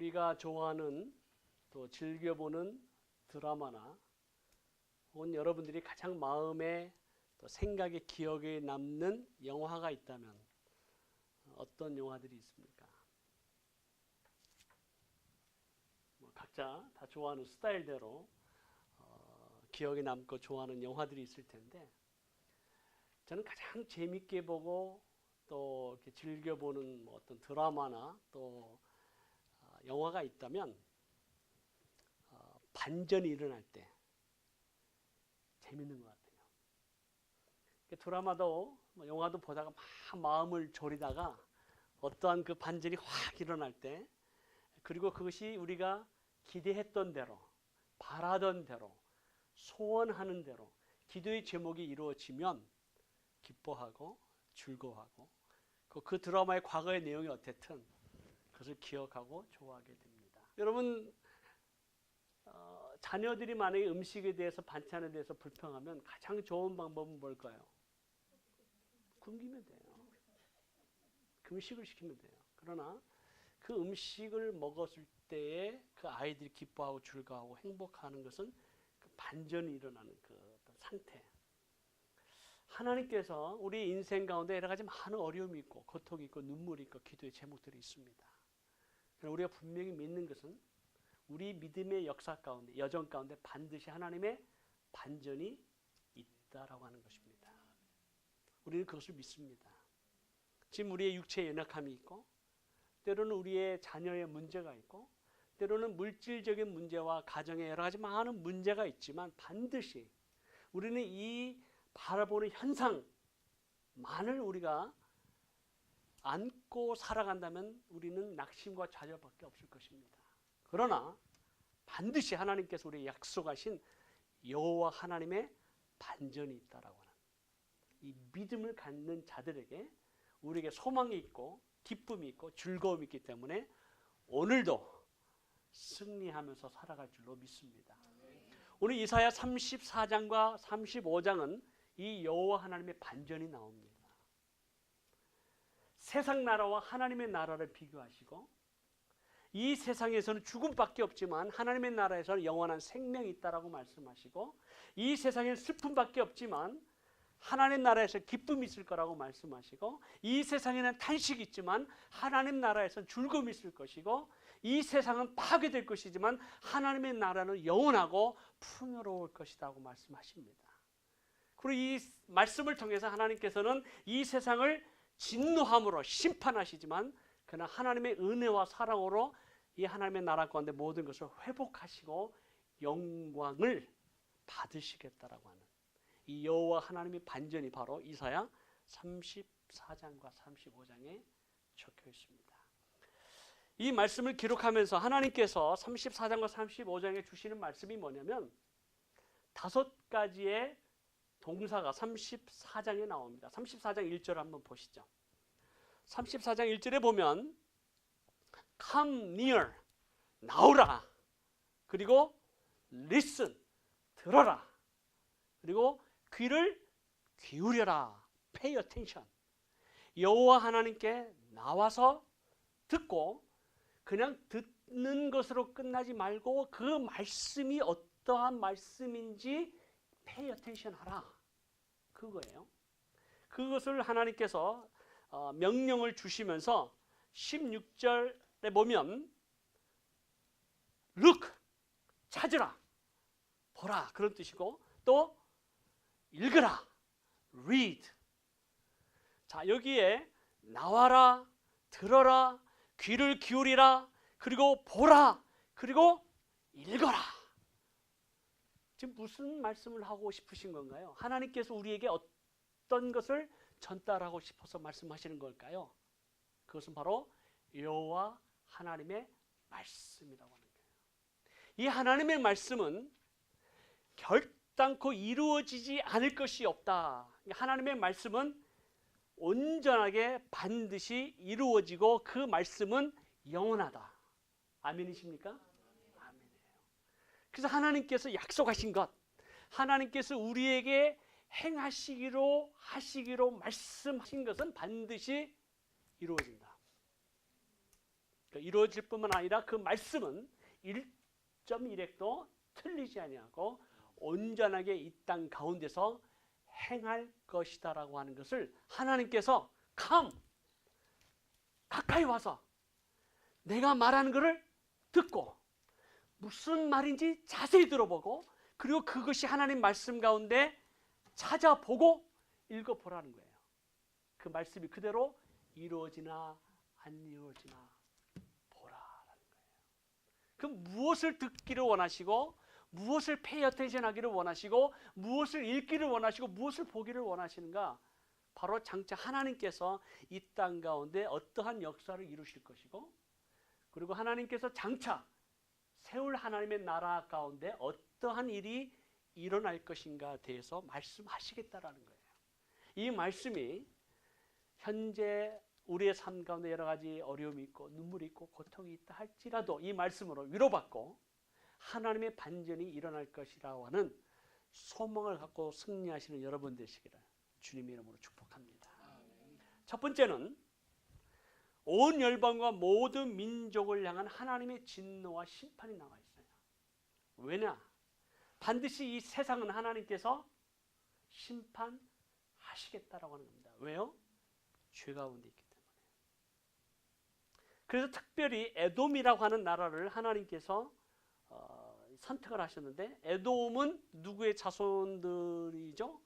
우리가 좋아하는 또 즐겨보는 드라마나 혹은 여러분들이 가장 마음에 또 생각에 기억에 남는 영화가 있다면 어떤 영화들이 있습니까? 각자 다 좋아하는 스타일대로 기억에 남고 좋아하는 영화들이 있을 텐데 저는 가장 재밌게 보고 또 이렇게 즐겨보는 어떤 드라마나 또 영화가 있다면 반전이 일어날 때 재밌는 것 같아요. 드라마도 영화도 보다가 막 마음을 졸이다가 어떠한 그 반전이 확 일어날 때 그리고 그것이 우리가 기대했던 대로 바라던 대로 소원하는 대로 기도의 제목이 이루어지면 기뻐하고 즐거워하고 그 드라마의 과거의 내용이 어땠든 그것을 기억하고 좋아하게 됩니다. 여러분 자녀들이 만약에 음식에 대해서 반찬에 대해서 불평하면 가장 좋은 방법은 뭘까요? 굶기면 돼요. 금식을 시키면 돼요. 그러나 그 음식을 먹었을 때에 그 아이들이 기뻐하고 즐거워하고 행복하는 것은 그 반전이 일어나는 그 상태. 하나님께서 우리 인생 가운데 여러 가지 많은 어려움이 있고 고통이 있고 눈물이 있고 기도의 제목들이 있습니다. 그러나 우리가 분명히 믿는 것은 우리 믿음의 역사 가운데 여정 가운데 반드시 하나님의 반전이 있다라고 하는 것입니다. 우리는 그것을 믿습니다. 지금 우리의 육체의 연약함이 있고 때로는 우리의 자녀의 문제가 있고 때로는 물질적인 문제와 가정에 여러 가지 많은 문제가 있지만 반드시 우리는 이 바라보는 현상만을 우리가 안고 살아간다면 우리는 낙심과 좌절밖에 없을 것입니다. 그러나 반드시 하나님께서 우리에게 약속하신 여호와 하나님의 반전이 있다라고 하는 이 믿음을 갖는 자들에게 우리에게 소망이 있고 기쁨이 있고 즐거움이 있기 때문에 오늘도 승리하면서 살아갈 줄로 믿습니다. 오늘 이사야 34장과 35장은 이 여호와 하나님의 반전이 나옵니다. 세상 나라와 하나님의 나라를 비교하시고 이 세상에서는 죽음밖에 없지만 하나님의 나라에서는 영원한 생명이 있다라고 말씀하시고 이 세상에는 슬픔밖에 없지만 하나님 나라에서 기쁨이 있을 거라고 말씀하시고 이 세상에는 탄식이 있지만 하나님 나라에서는 즐거움이 있을 것이고 이 세상은 파괴될 것이지만 하나님의 나라는 영원하고 풍요로울 것이라고 말씀하십니다. 그리고 이 말씀을 통해서 하나님께서는 이 세상을 진노함으로 심판하시지만 그러나 하나님의 은혜와 사랑으로 이 하나님의 나라 가운데 모든 것을 회복하시고 영광을 받으시겠다라고 하는 이 여호와 하나님의 반전이 바로 이사야 34장과 35장에 적혀 있습니다. 이 말씀을 기록하면서 하나님께서 34장과 35장에 주시는 말씀이 뭐냐면 5가지의 동사가 34장에 나옵니다. 34장 1절 한번 보시죠. 34장 1절에 보면 come near, 나오라. 그리고 listen, 들어라. 그리고 귀를 기울여라. pay attention. 여호와 하나님께 나와서 듣고 그냥 듣는 것으로 끝나지 말고 그 말씀이 어떠한 말씀인지 pay attention 하라. 그거예요. 그것을 하나님께서 명령을 주시면서 16절에 보면 look, 찾으라, 보라 그런 뜻이고 또 읽으라, read. 자, 여기에 나와라, 들어라, 귀를 기울이라, 그리고 보라, 그리고 읽어라. 지금 무슨 말씀을 하고 싶으신 건가요? 하나님께서 우리에게 어떤 것을 전달하고 싶어서 말씀하시는 걸까요? 그것은 바로 여호와 하나님의 말씀이라고 하는 거예요. 이 하나님의 말씀은 결단코 이루어지지 않을 것이 없다. 하나님의 말씀은 온전하게 반드시 이루어지고 그 말씀은 영원하다. 아멘이십니까? 아멘이에요. 그래서 하나님께서 약속하신 것, 하나님께서 우리에게 행하시기로 하시기로 말씀하신 것은 반드시 이루어진다. 이루어질 뿐만 아니라 그 말씀은 1.1핵도 틀리지 아니하고 온전하게 이 땅 가운데서 행할 것이다라고 하는 것을 하나님께서 가까이 와서 내가 말하는 것을 듣고 무슨 말인지 자세히 들어보고 그리고 그것이 하나님 말씀 가운데 찾아보고 읽어보라는 거예요. 그 말씀이 그대로 이루어지나 안 이루어지나 보라라는 거예요. 그럼 무엇을 듣기를 원하시고 무엇을 페이 어텐션 하기를 원하시고 무엇을 읽기를 원하시고 무엇을 보기를 원하시는가? 바로 장차 하나님께서 이 땅 가운데 어떠한 역사를 이루실 것이고 그리고 하나님께서 장차 세울 하나님의 나라 가운데 어떠한 일이 일어날 것인가에 대해서 말씀하시겠다라는 거예요. 이 말씀이 현재 우리의 삶 가운데 여러 가지 어려움이 있고 눈물이 있고 고통이 있다 할지라도 이 말씀으로 위로받고 하나님의 반전이 일어날 것이라고 하는 소망을 갖고 승리하시는 여러분 되시기를 주님의 이름으로 축복합니다. 첫 번째는 온 열방과 모든 민족을 향한 하나님의 진노와 심판이 나와 있어요. 왜냐? 반드시 이 세상은 하나님께서 심판하시겠다라고 하는 겁니다. 왜요? 죄 가운데 있기 때문에. 그래서 특별히 에돔이라고 하는 나라를 하나님께서 선택을 하셨는데 에돔은 누구의 자손들이죠?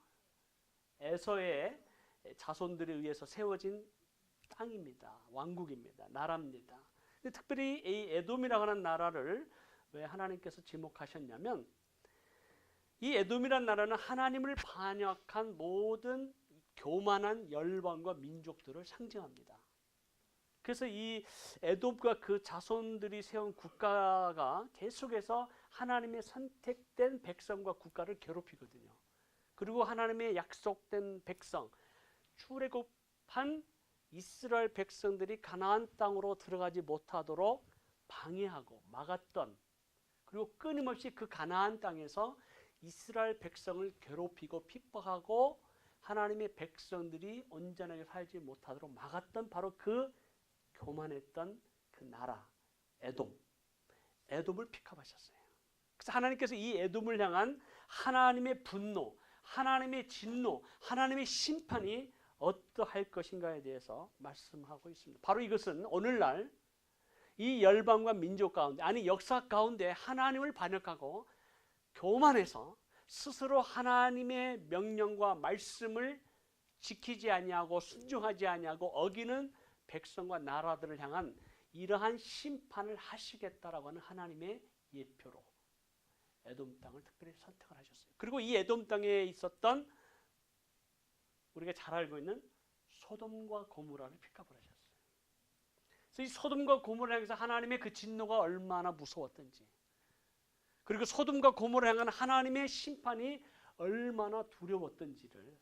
에서의 자손들에 의해서 세워진 땅입니다. 왕국입니다. 나라입니다. 근데 특별히 이 에돔이라고 하는 나라를 왜 하나님께서 지목하셨냐면 이 에돔이라는 나라는 하나님을 반역한 모든 교만한 열방과 민족들을 상징합니다. 그래서 이 에돔과 그 자손들이 세운 국가가 계속해서 하나님의 선택된 백성과 국가를 괴롭히거든요. 그리고 하나님의 약속된 백성, 출애굽한 이스라엘 백성들이 가나안 땅으로 들어가지 못하도록 방해하고 막았던 그리고 끊임없이 그 가나안 땅에서 이스라엘 백성을 괴롭히고 핍박하고 하나님의 백성들이 온전하게 살지 못하도록 막았던 바로 그 교만했던 그 나라 에돔을 픽업하셨어요. 그래서 하나님께서 이 에돔을 향한 하나님의 분노, 하나님의 진노, 하나님의 심판이 어떠할 것인가에 대해서 말씀하고 있습니다. 바로 이것은 오늘날 이 열방과 민족 가운데 아니 역사 가운데 하나님을 반역하고 교만해서 스스로 하나님의 명령과 말씀을 지키지 아니하고 순종하지 아니하고 어기는 백성과 나라들을 향한 이러한 심판을 하시겠다라고 하는 하나님의 예표로 에돔 땅을 특별히 선택을 하셨어요. 그리고 이 에돔 땅에 있었던 우리가 잘 알고 있는 소돔과 고모라를 픽업을 하셨어요. 그래서 이 소돔과 고모라 향해서 하나님의 그 진노가 얼마나 무서웠던지 그리고 소돔과 고모라 향한 하나님의 심판이 얼마나 두려웠던지를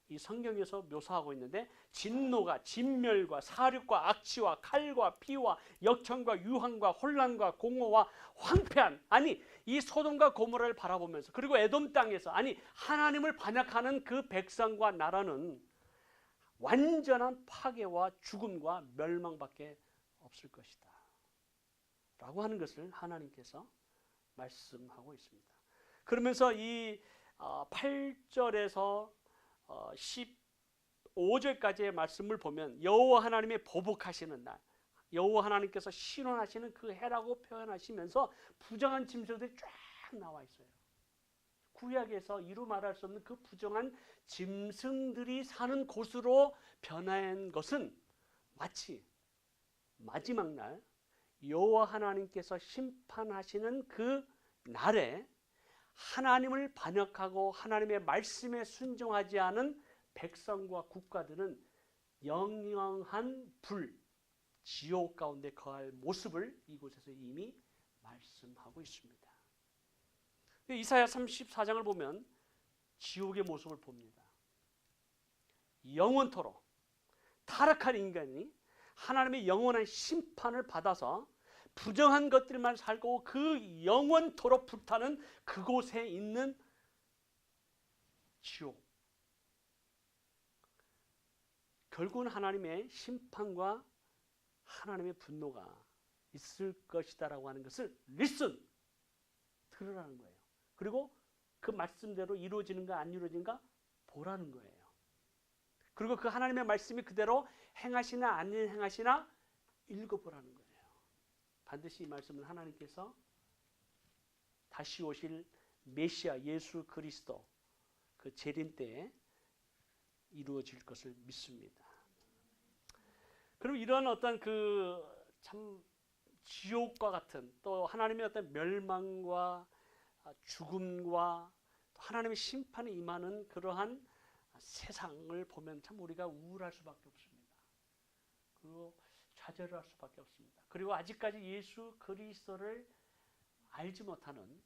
이 성경에서 묘사하고 있는데 진노가 진멸과 사륙과 악취와 칼과 피와 역청과 유황과 혼란과 공허와 황폐한 아니 이 소돔과 고모라를 바라보면서 그리고 에돔 땅에서 아니 하나님을 반역하는 그 백성과 나라는 완전한 파괴와 죽음과 멸망밖에 없을 것이다 라고 하는 것을 하나님께서 말씀하고 있습니다. 그러면서 이 8절에서 15절까지의 말씀을 보면 여호와 하나님의 보복하시는 날 여호와 하나님께서 신원하시는 그 해라고 표현하시면서 부정한 짐승들이 쫙 나와 있어요. 구약에서 이루 말할 수 없는 그 부정한 짐승들이 사는 곳으로 변한 것은 마치 마지막 날 여호와 하나님께서 심판하시는 그 날에 하나님을 반역하고 하나님의 말씀에 순종하지 않은 백성과 국가들은 영영한 불, 지옥 가운데 거할 모습을 이곳에서 이미 말씀하고 있습니다. 이사야 34장을 보면 지옥의 모습을 봅니다. 영원토록 타락한 인간이 하나님의 영원한 심판을 받아서 부정한 것들만 살고 그 영원토록 불타는 그곳에 있는 지옥. 결국은 하나님의 심판과 하나님의 분노가 있을 것이다라고 하는 것을 listen, 들으라는 거예요. 그리고 그 말씀대로 이루어지는가 안 이루어지는가 보라는 거예요. 그리고 그 하나님의 말씀이 그대로 행하시나 안 행하시나 읽어보라는 거예요. 반드시 이 말씀은 하나님께서 다시 오실 메시아 예수 그리스도 그 재림 때에 이루어질 것을 믿습니다. 그럼 이런 어떤 그 참 지옥과 같은 또 하나님의 어떤 멸망과 죽음과 또 하나님의 심판이 임하는 그러한 세상을 보면 참 우리가 우울할 수밖에 없습니다. 그리고 좌절할 수밖에 없습니다. 그리고 아직까지 예수 그리스도를 알지 못하는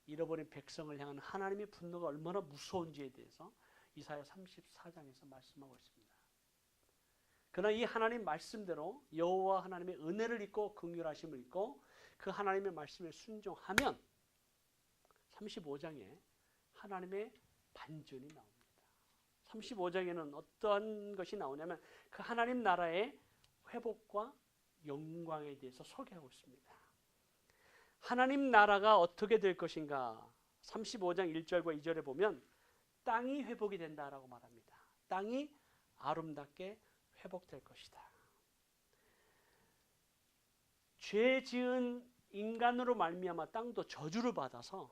잃어버린 백성을 향한 하나님의 분노가 얼마나 무서운지에 대해서 이사야 34장에서 말씀하고 있습니다. 그러나 이 하나님 말씀대로 여호와 하나님의 은혜를 입고 긍휼하심을 입고 그 하나님의 말씀에 순종하면 35장에 하나님의 반전이 나옵니다. 35장에는 어떠한 것이 나오냐면 그 하나님 나라의 회복과 영광에 대해서 소개하고 있습니다. 하나님 나라가 어떻게 될 것인가? 35장 1절과 2절에 보면 땅이 회복이 된다라고 말합니다. 땅이 아름답게 회복될 것이다. 죄 지은 인간으로 말미암아 땅도 저주를 받아서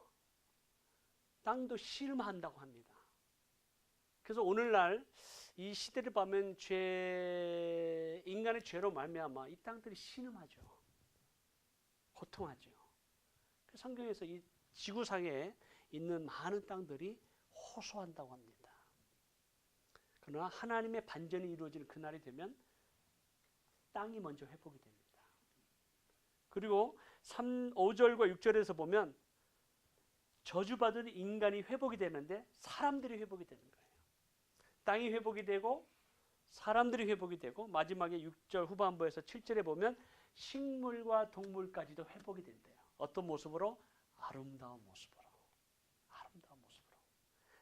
땅도 실망한다고 합니다. 그래서 오늘날 이 시대를 보면 인간의 죄로 말미암아 이 땅들이 신음하죠. 고통하죠. 성경에서 이 지구상에 있는 많은 땅들이 호소한다고 합니다. 그러나 하나님의 반전이 이루어지는 그날이 되면 땅이 먼저 회복이 됩니다. 그리고 5절과 6절에서 보면 저주받은 인간이 회복이 되는데 사람들이 회복이 되는 거예요. 땅이 회복이 되고 사람들이 회복이 되고 마지막에 6절 후반부에서 7절에 보면 식물과 동물까지도 회복이 된대요. 어떤 모습으로? 아름다운 모습으로. 아름다운 모습으로.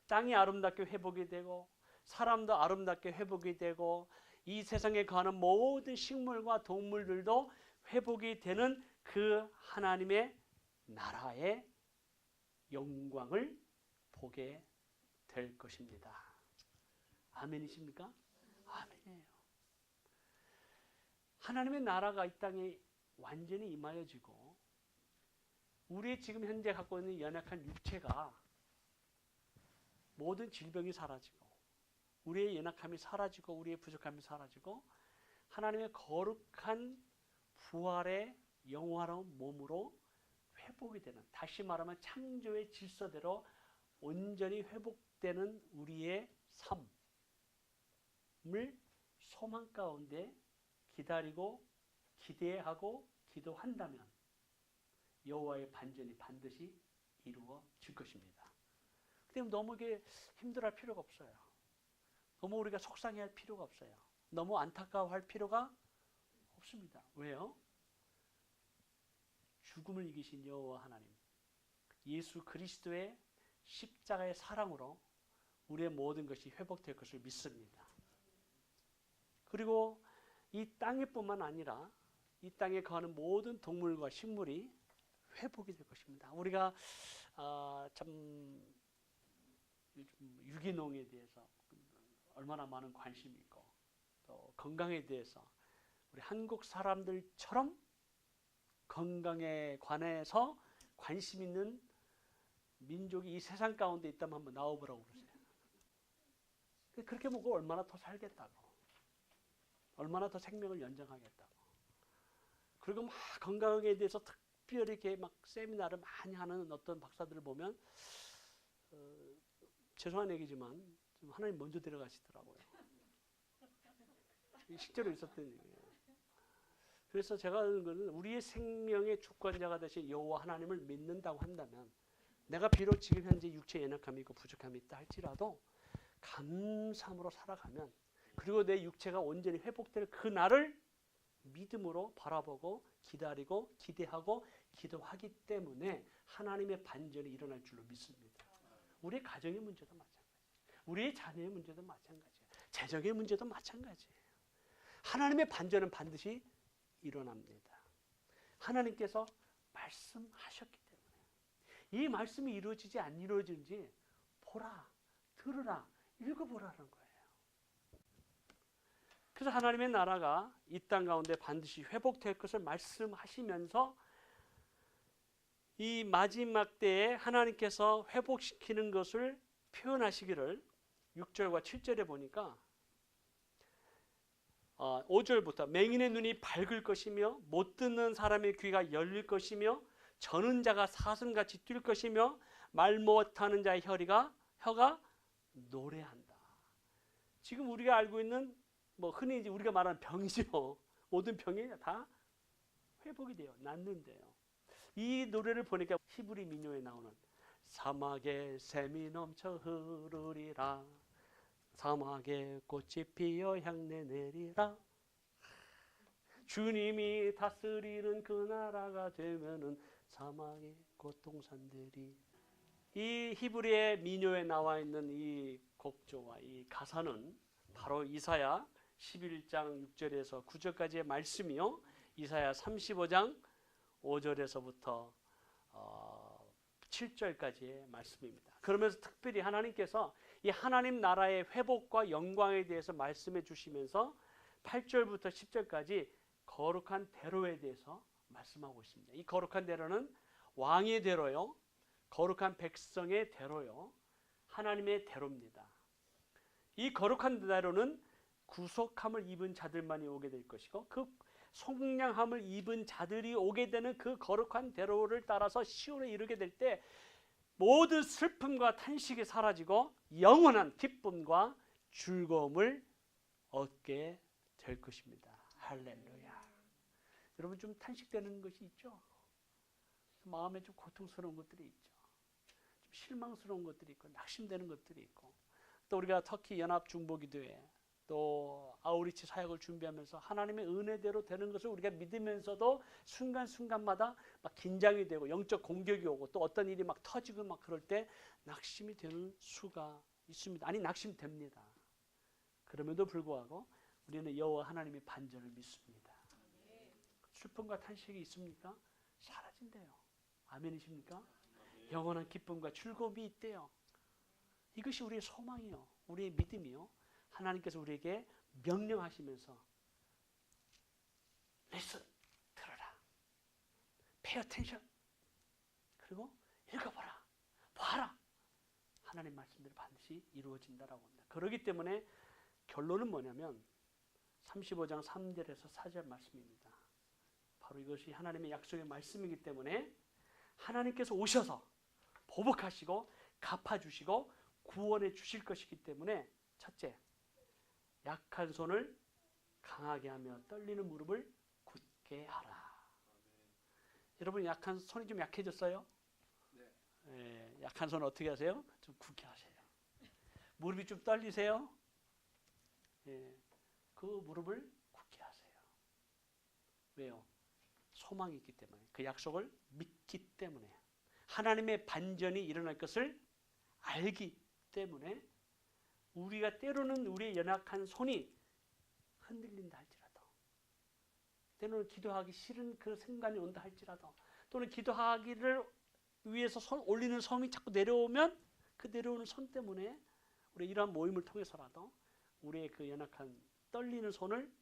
땅이 아름답게 회복이 되고 사람도 아름답게 회복이 되고 이 세상에 거하는 모든 식물과 동물들도 회복이 되는 그 하나님의 나라의 영광을 보게 될 것입니다. 아멘이십니까? 아멘이에요. 하나님의 나라가 이 땅에 완전히 임하여지고 우리 지금 현재 갖고 있는 연약한 육체가 모든 질병이 사라지고 우리의 연약함이 사라지고 우리의 부족함이 사라지고 하나님의 거룩한 부활의 영화로운 몸으로 회복이 되는, 다시 말하면 창조의 질서대로 온전히 회복되는 우리의 삶을 소망 가운데 기다리고 기대하고 기도한다면 여호와의 반전이 반드시 이루어질 것입니다. 근데 너무 이게 힘들어할 필요가 없어요. 너무 우리가 속상해할 필요가 없어요. 너무 안타까워할 필요가 없습니다. 왜요? 죽음을 이기신 여호와 하나님, 예수 그리스도의 십자가의 사랑으로 우리의 모든 것이 회복될 것을 믿습니다. 그리고 이 땅에뿐만 아니라 이 땅에 거하는 모든 동물과 식물이 회복이 될 것입니다. 우리가 참 유기농에 대해서 얼마나 많은 관심이 있고 또 건강에 대해서 우리 한국 사람들처럼 건강에 관해서 관심 있는 민족이 이 세상 가운데 있다면 한번 나와보라고 그러세요. 그렇게 보고 얼마나 더 살겠다고, 얼마나 더 생명을 연장하겠다고. 그리고 막 건강에 대해서 특별히 이렇게 막 세미나를 많이 하는 어떤 박사들을 보면 죄송한 얘기지만 좀 하나님 먼저 데려가시더라고요. 실제로 있었던 얘기예요. 그래서 제가 하는 것은 우리의 생명의 주권자가 되신 여호와 하나님을 믿는다고 한다면 내가 비록 지금 현재 육체에 연약함이 있고 부족함이 있다 할지라도 감사함으로 살아가면, 그리고 내 육체가 온전히 회복될 그 날을 믿음으로 바라보고 기다리고 기대하고 기도하기 때문에 하나님의 반전이 일어날 줄로 믿습니다. 우리의 가정의 문제도 마찬가지예요. 우리의 자녀의 문제도 마찬가지예요. 재정의 문제도 마찬가지예요. 하나님의 반전은 반드시 일어납니다. 하나님께서 말씀하셨기 때문에 이 말씀이 이루어지지 안 이루어지는지 보라, 들으라, 읽어보라는 거예요. 그래서 하나님의 나라가 이 땅 가운데 반드시 회복될 것을 말씀하시면서 이 마지막 때에 하나님께서 회복시키는 것을 표현하시기를 6절과 7절에 보니까 5절부터 맹인의 눈이 밝을 것이며 못 듣는 사람의 귀가 열릴 것이며 저는 자가 사슴같이 뛸 것이며 말 못하는 자의 혀가 노래한다. 지금 우리가 알고 있는 흔히 우리가 말하는 병이죠. 모든 병이 다 회복이 돼요. 낫는데요. 이 노래를 보니까 히브리 민요에 나오는 사막에 샘이 넘쳐 흐르리라 사막에 꽃이 피어 향내 내리라 주님이 다스리는 그 나라가 되면은 사막의 꽃동산들이 이 히브리의 민요에 나와 있는 이 곡조와 이 가사는 바로 이사야 11장 6절에서 9절까지의 말씀이요. 이사야 35장 5절에서부터 7절까지의 말씀입니다. 그러면서 특별히 하나님께서 이 하나님 나라의 회복과 영광에 대해서 말씀해 주시면서 8절부터 10절까지 거룩한 대로에 대해서 말씀하고 있습니다. 이 거룩한 대로는 왕의 대로요, 거룩한 백성의 대로요, 하나님의 대로입니다. 이 거룩한 대로는 구속함을 입은 자들만이 오게 될 것이고 그 속량함을 입은 자들이 오게 되는 그 거룩한 대로를 따라서 시온에 이르게 될 때 모든 슬픔과 탄식이 사라지고 영원한 기쁨과 즐거움을 얻게 될 것입니다. 할렐루야. 여러분 좀 탄식되는 것이 있죠? 마음에 좀 고통스러운 것들이 있죠. 좀 실망스러운 것들이 있고 낙심되는 것들이 있고 또 우리가 터키 연합중보기도회 또 아우리치 사역을 준비하면서 하나님의 은혜대로 되는 것을 우리가 믿으면서도 순간순간마다 막 긴장이 되고 영적 공격이 오고 또 어떤 일이 막 터지고 막 그럴 때 낙심이 되는 수가 있습니다. 아니 낙심됩니다. 그럼에도 불구하고 우리는 여호와 하나님의 반전을 믿습니다. 슬픔과 탄식이 있습니까? 사라진대요. 아멘이십니까? 영원한 기쁨과 즐거움이 있대요. 이것이 우리의 소망이요, 우리의 믿음이요. 하나님께서 우리에게 명령하시면서 listen, 들어라, pay attention, 그리고 읽어보라, 봐라. 하나님 말씀대로 반드시 이루어진다라고 합니다. 그렇기 때문에 결론은 뭐냐면 35장 3절에서 4절 말씀입니다. 바로 이것이 하나님의 약속의 말씀이기 때문에 하나님께서 오셔서 보복하시고 갚아주시고 구원해 주실 것이기 때문에 첫째, 약한 손을 강하게 하며 떨리는 무릎을 굳게 하라. 여러분 약한 손이 좀 약해졌어요? 네. 약한 손 어떻게 하세요? 좀 굳게 하세요. 무릎이 좀 떨리세요? 그 무릎을 굳게 하세요. 왜요? 소망이 있기 때문에, 그 약속을 믿기 때문에, 하나님의 반전이 일어날 것을 알기 때문에 우리가 때로는 우리의 연약한 손이 흔들린다 할지라도, 때로는 기도하기 싫은 그 순간이 온다 할지라도, 또는 기도하기를 위해서 손 올리는 손이 자꾸 내려오면 그 내려오는 손 때문에 우리 이러한 모임을 통해서라도 우리의 그 연약한 떨리는 손을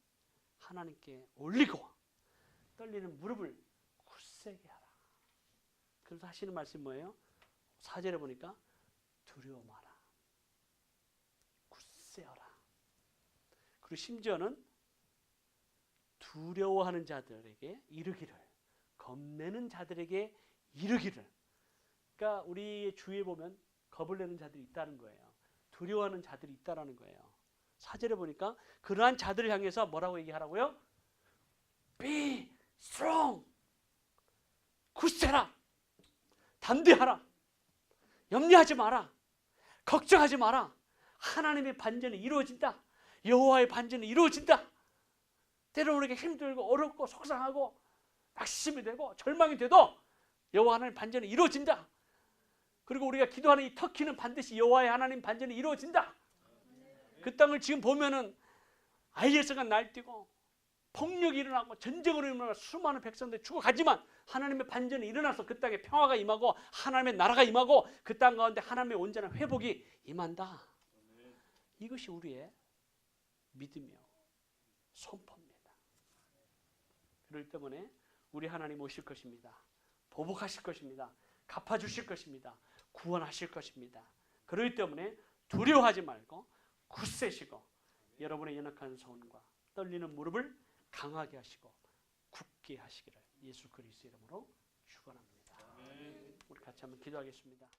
하나님께 올리고 떨리는 무릎을 굳세게 하라. 그래서 하시는 말씀이 뭐예요? 4절에 보니까 두려워 마라, 굳세어라. 그리고 심지어는 두려워하는 자들에게 이르기를, 겁내는 자들에게 이르기를. 그러니까 우리 주위에 보면 겁을 내는 자들이 있다는 거예요. 두려워하는 자들이 있다는 거예요. 4절에 보니까 그러한 자들을 향해서 뭐라고 얘기하라고요? Be strong, 굳세라, 담대하라, 염려하지 마라, 걱정하지 마라. 하나님의 반전이 이루어진다. 여호와의 반전이 이루어진다. 때로는 우리가 힘들고 어렵고 속상하고 낙심이 되고 절망이 돼도 여호와 하나님 반전이 이루어진다. 그리고 우리가 기도하는 이 터키는 반드시 여호와의 하나님 반전이 이루어진다. 그 땅을 지금 보면은 IS가 날뛰고 폭력이 일어나고 전쟁으로 일어나 수많은 백성들이 죽어가지만 하나님의 반전이 일어나서 그 땅에 평화가 임하고 하나님의 나라가 임하고 그 땅 가운데 하나님의 온전한 회복이 임한다. 이것이 우리의 믿음이요 선포입니다. 그렇기 때문에 우리 하나님 오실 것입니다. 보복하실 것입니다. 갚아주실 것입니다. 구원하실 것입니다. 그렇기 때문에 두려워하지 말고 굳세시고 여러분의 연약한 손과 떨리는 무릎을 강하게 하시고 굳게 하시기를 예수 그리스도 이름으로 축원합니다. 우리 같이 한번 기도하겠습니다.